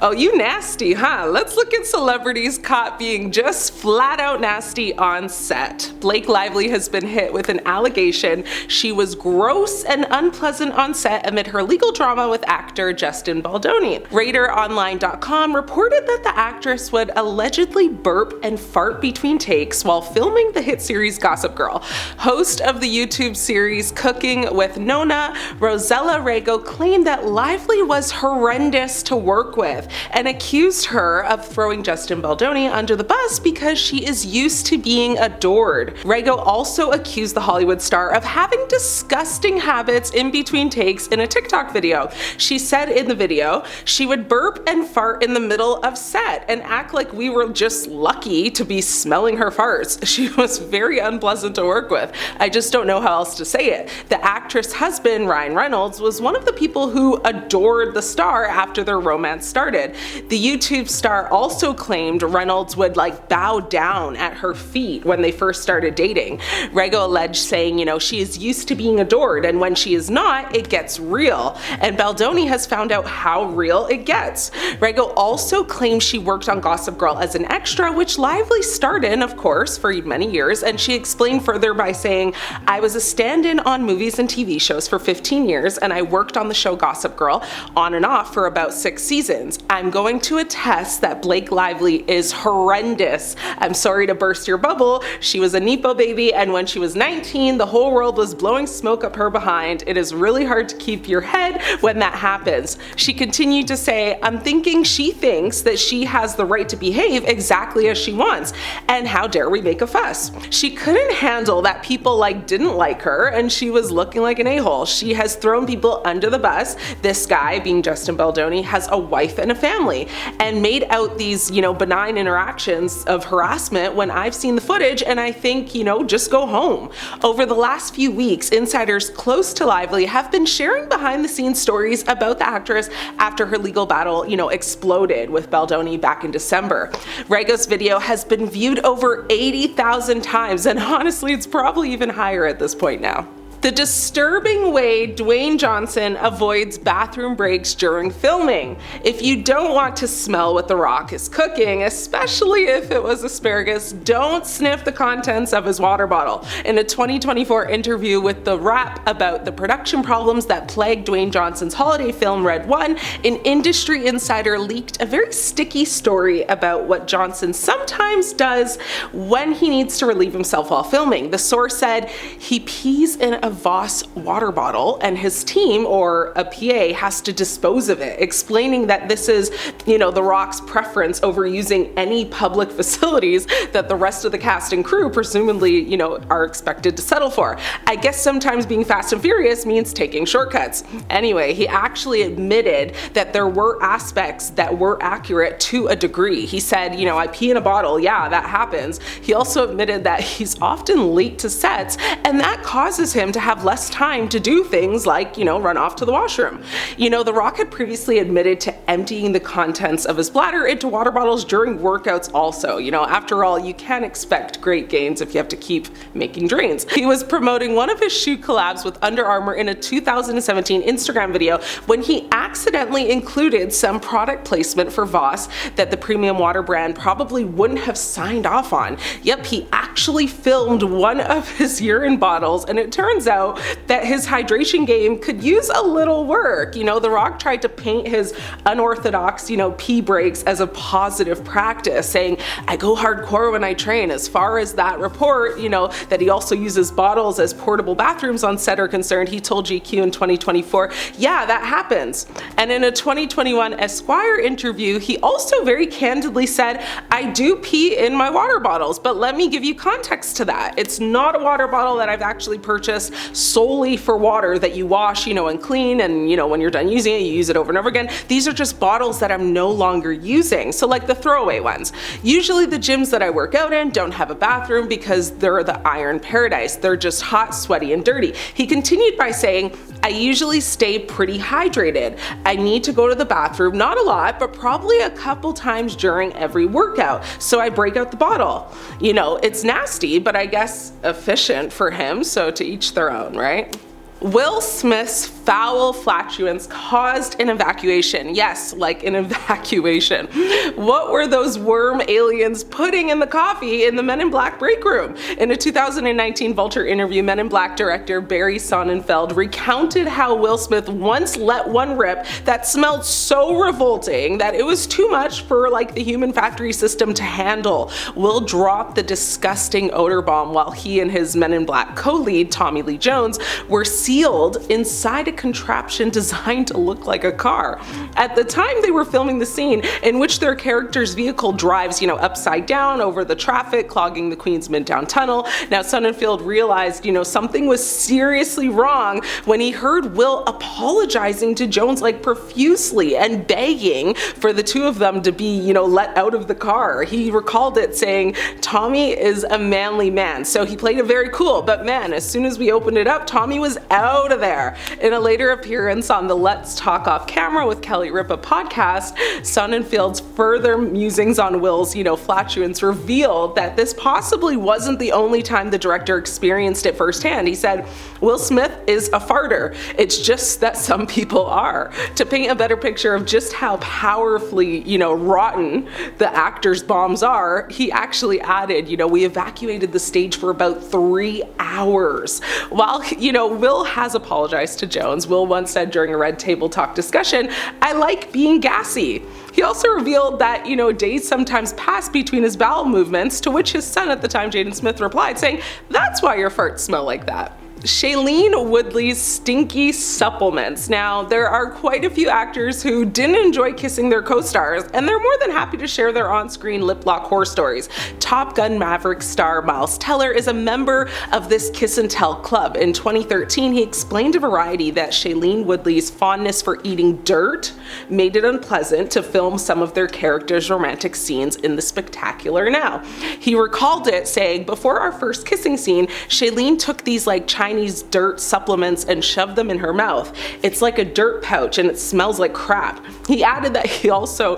Oh, you nasty, huh? Let's look at celebrities caught being just flat out nasty on set. Blake Lively has been hit with an allegation she was gross and unpleasant on set amid her legal drama with actor Justin Baldoni. RadarOnline.com reported that the actress would allegedly burp and fart between takes while filming the hit series Gossip Girl. Host of the YouTube series Cooking with Nona, Rosella Rego claimed that Lively was horrendous to work with and accused her of throwing Justin Baldoni under the bus because she is used to being adored. Rego also accused the Hollywood star of having disgusting habits in between takes in a TikTok video. She said in the video she would burp and fart in the middle of set and act like we were just lucky to be smelling her farts. She was very unpleasant to work with. I just don't know how else to say it. The actress' husband, Ryan Reynolds, was one of the people who adored the star after their romance started. The YouTube star also claimed Reynolds would bow down at her feet when they first started dating. Rego alleged saying, she is used to being adored and when she is not, it gets real. And Baldoni has found out how real it gets. Rego also claimed she worked on Gossip Girl as an extra, which Lively starred in, of course, for many years, and she explained further by saying, I was a stand-in on movies and TV shows for 15 years and I worked on the show Gossip Girl on and off for about 6 seasons. I'm going to attest that Blake Lively is horrendous. I'm sorry to burst your bubble. She was a Nepo baby and when she was 19, the whole world was blowing smoke up her behind. It is really hard to keep your head when that happens. She continued to say, I'm thinking she thinks that she has the right to behave exactly as she wants, and how dare we make a fuss. She couldn't handle that people didn't like her and she was looking like an a-hole. She has thrown people under the bus. This guy, being Justin Baldoni, has a wife and a family and made out these, benign interactions of harassment when I've seen the footage and I think, just go home. Over the last few weeks, insiders close to Lively have been sharing behind the scenes stories about the actress after her legal battle, exploded with Baldoni back in December. Rego's video has been viewed over 80,000 times and honestly, it's probably even higher at this point now. The disturbing way Dwayne Johnson avoids bathroom breaks during filming. If you don't want to smell what The Rock is cooking, especially if it was asparagus, don't sniff the contents of his water bottle. In a 2024 interview with The Wrap about the production problems that plagued Dwayne Johnson's holiday film Red One, an industry insider leaked a very sticky story about what Johnson sometimes does when he needs to relieve himself while filming. The source said he pees in a Voss water bottle and his team, or a PA, has to dispose of it, explaining that this is, The Rock's preference over using any public facilities that the rest of the cast and crew presumably, are expected to settle for. I guess sometimes being fast and furious means taking shortcuts. Anyway, he actually admitted that there were aspects that were accurate to a degree. He said, I pee in a bottle, yeah, that happens. He also admitted that he's often late to sets and that causes him to have less time to do things like, run off to the washroom. The Rock had previously admitted to emptying the contents of his bladder into water bottles during workouts also. After all, you can't expect great gains if you have to keep making drains. He was promoting one of his shoe collabs with Under Armour in a 2017 Instagram video when he accidentally included some product placement for Voss that the premium water brand probably wouldn't have signed off on. Yep, he actually filmed one of his urine bottles and it turns out that his hydration game could use a little work. The Rock tried to paint his unorthodox, pee breaks as a positive practice, saying, I go hardcore when I train. As far as that report, that he also uses bottles as portable bathrooms on set are concerned, he told GQ in 2024, yeah, that happens. And in a 2021 Esquire interview, he also very candidly said, I do pee in my water bottles, but let me give you context to that. It's not a water bottle that I've actually purchased solely for water that you wash, and clean, and when you're done using it, you use it over and over again. These are just bottles that I'm no longer using. So like the throwaway ones. Usually the gyms that I work out in don't have a bathroom because they're the iron paradise. They're just hot, sweaty, and dirty. He continued by saying, I usually stay pretty hydrated. I need to go to the bathroom, not a lot, but probably a couple times during every workout. So I break out the bottle. It's nasty, but I guess efficient for him, so to each their own, right? Will Smith's foul flatulence caused an evacuation. Yes, like an evacuation. What were those worm aliens putting in the coffee in the Men in Black break room? In a 2019 Vulture interview, Men in Black director Barry Sonnenfeld recounted how Will Smith once let one rip that smelled so revolting that it was too much for like the human factory system to handle. Will dropped the disgusting odor bomb while he and his Men in Black co-lead, Tommy Lee Jones, were sealed inside a contraption designed to look like a car. At the time they were filming the scene in which their character's vehicle drives, upside down over the traffic, clogging the Queens Midtown Tunnel. Now Sonnenfeld realized, something was seriously wrong when he heard Will apologizing to Jones like profusely and begging for the two of them to be, let out of the car. He recalled it saying, "Tommy is a manly man." So he played it very cool, but man, as soon as we opened it up, Tommy was out of there. In a later appearance on the Let's Talk Off Camera with Kelly Ripa podcast, Sonnenfeld's further musings on Will's, flatulence revealed that this possibly wasn't the only time the director experienced it firsthand. He said, "Will Smith is a farter. It's just that some people are." To paint a better picture of just how powerfully, rotten the actor's bombs are, he actually added, "We evacuated the stage for about 3 hours." While, Will has apologized to Jones, Will once said during a Red Table Talk discussion, "I like being gassy." He also revealed that, days sometimes pass between his bowel movements, to which his son at the time, Jaden Smith, replied saying, "That's why your farts smell like that." Shailene Woodley's stinky supplements. Now, there are quite a few actors who didn't enjoy kissing their co-stars, and they're more than happy to share their on-screen lip lock horror stories. Top Gun Maverick star Miles Teller is a member of this kiss and tell club. In 2013, he explained to Variety that Shailene Woodley's fondness for eating dirt made it unpleasant to film some of their characters' romantic scenes in The Spectacular Now. He recalled it saying, "Before our first kissing scene, Shailene took these Chinese dirt supplements and shoved them in her mouth. It's like a dirt pouch and it smells like crap." He added that he also,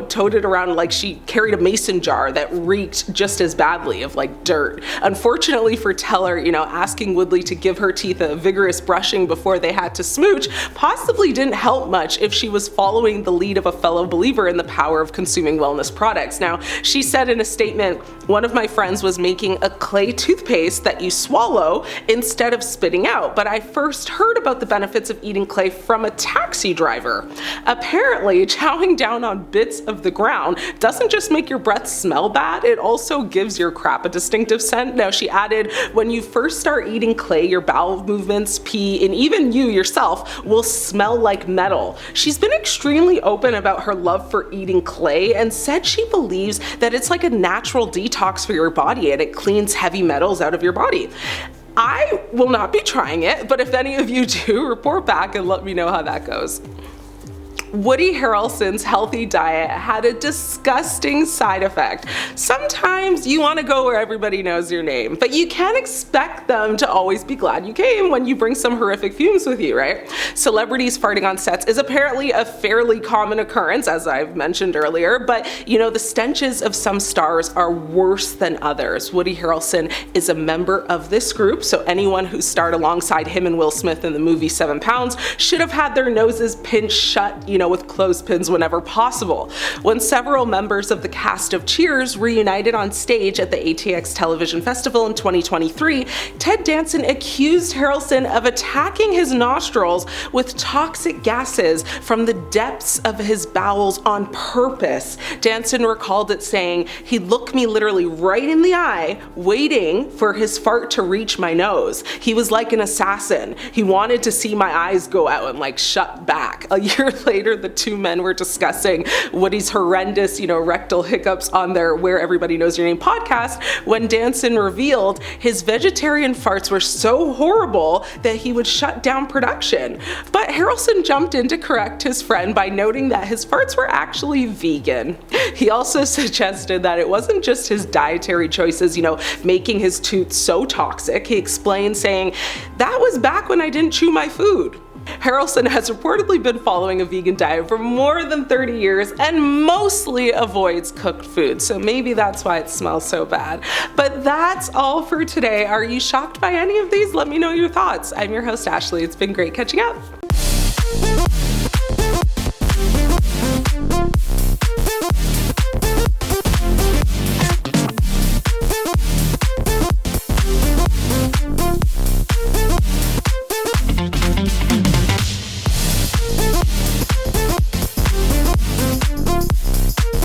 toted around like she carried a mason jar that reeked just as badly of dirt. Unfortunately for Teller, asking Woodley to give her teeth a vigorous brushing before they had to smooch possibly didn't help much if she was following the lead of a fellow believer in the power of consuming wellness products. Now, she said in a statement, "One of my friends was making a clay toothpaste that you swallow instead of spitting out, but I first heard about the benefits of eating clay from a taxi driver. Apparently, chowing down on bits of the ground doesn't just make your breath smell bad, it also gives your crap a distinctive scent." Now, she added, "When you first start eating clay, your bowel movements, pee, and even you yourself will smell like metal." She's been extremely open about her love for eating clay and said she believes that it's like a natural detox for your body and it cleans heavy metals out of your body. I will not be trying it, but if any of you do, report back and let me know how that goes. Woody Harrelson's healthy diet had a disgusting side effect. Sometimes you want to go where everybody knows your name, but you can't expect them to always be glad you came when you bring some horrific fumes with you, right? Celebrities farting on sets is apparently a fairly common occurrence, as I've mentioned earlier, but the stenches of some stars are worse than others. Woody Harrelson is a member of this group, so anyone who starred alongside him and Will Smith in the movie 7 Pounds should have had their noses pinched shut, with clothespins whenever possible. When several members of the cast of Cheers reunited on stage at the ATX Television Festival in 2023, Ted Danson accused Harrelson of attacking his nostrils with toxic gases from the depths of his bowels on purpose. Danson recalled it saying, "He looked me literally right in the eye, waiting for his fart to reach my nose. He was like an assassin. He wanted to see my eyes go out and shut back." A year later, the two men were discussing Woody's horrendous, rectal hiccups on their Where Everybody Knows Your Name podcast when Danson revealed his vegetarian farts were so horrible that he would shut down production. But Harrelson jumped in to correct his friend by noting that his farts were actually vegan. He also suggested that it wasn't just his dietary choices, making his tooth so toxic. He explained saying, "That was back when I didn't chew my food." Harrelson has reportedly been following a vegan diet for more than 30 years and mostly avoids cooked food, so maybe that's why it smells so bad. But that's all for today. Are you shocked by any of these? Let me know your thoughts. I'm your host, Ashley. It's been great catching up.